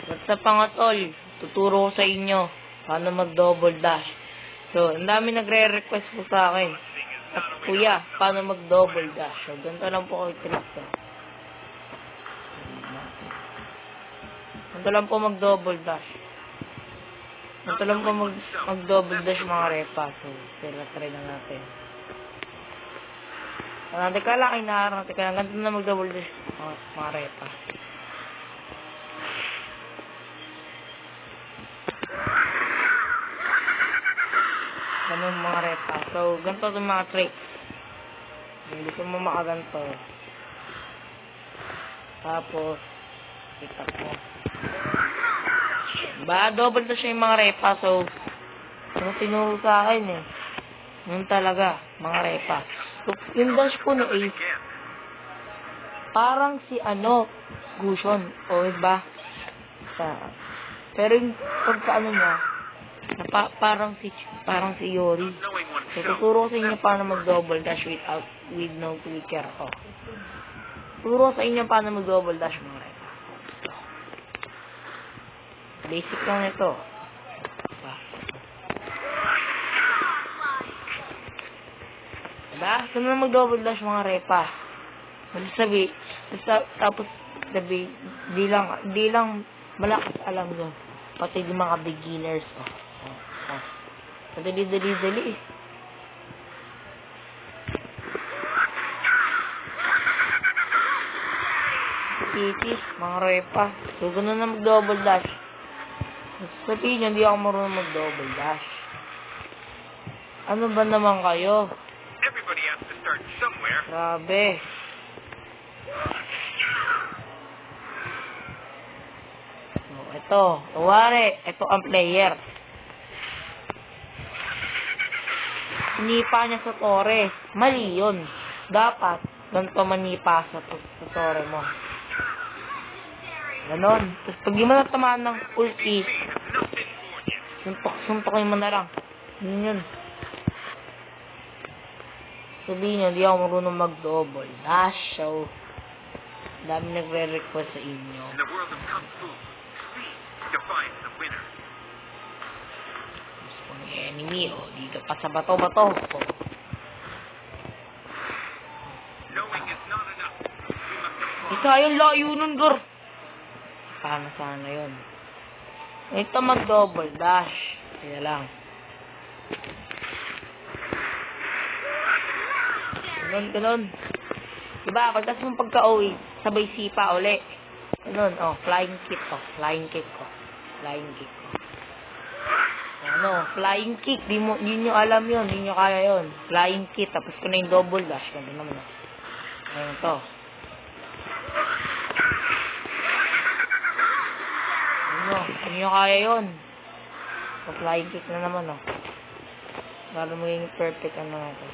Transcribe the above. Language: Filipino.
What's up mga tol? Tuturo ko sa inyo paano mag-double dash. So, ang dami nagre-request po sa akin. At kuya, paano mag-double dash? So, ganito lang po ang trick ko. Ganito lang po mag-double dash. Ganito lang po mag-double dash mga repa. So, try na natin. Teka lang, inaarang. Teka lang, ganito na mag-double dash mga repa. Ganun mga repa. So, ganito itong mga tricks. Hindi ko mo makaganto. Tapos, itak mo. Diba? Double dash yung mga repa. So, yung tinuro sa akin eh. Yun talaga, mga repa. So, yung dash ko no eh, parang si Gusion. O, diba? Pero yung pagkaano niya, parang si Yori. So, tuturo ko sa inyo paano mag-double dash with no clicker. Oh. Tuturo sa inyo paano mag-double dash mga repa. Basic lang ito. Diba? Saan na mag-double dash mga repa? Sabi, tapos sabi, di lang malakas alam nyo. Pati yung mga beginners. Dali eh. Titis, mga repa. So, ganun na mag-double dash. Sabihin nyo, hindi ako marunong mag-double dash. Ano ba naman kayo? Everybody has to start somewhere. Grabe. So, ito. Ito ang player. Nipa niya sa tore. Mali yun. Dapat, ganito manipa sa tore mo. Ganon. Tapos pag di mo natamaan ng ulti, suntokin mo na lang. Yun. Sabihin nyo, hindi ako marunong mag-double dash. So, dami nagre-request sa inyo. In the world of Kung Fu, speed defines the winner. Gusto ko ng enemy, dito pa sa bato-bato. Knowing is not enough. We must Isa yung layo nun, Gor. Sana yun. Ito mag-double dash. Kaya lang. Ganun. Diba, pagkas mong pagka-uwi, sabay sipa uli. Ganun, flying kick. Flying kick. Flying kick. Di nyo alam yun. Di nyo kaya yun. Flying kick. Tapos ko na yung double dash. Ganun naman. Ayun to. Di nyo kaya yun. So, flying kick na naman, Lalo maging perfect ano na ito.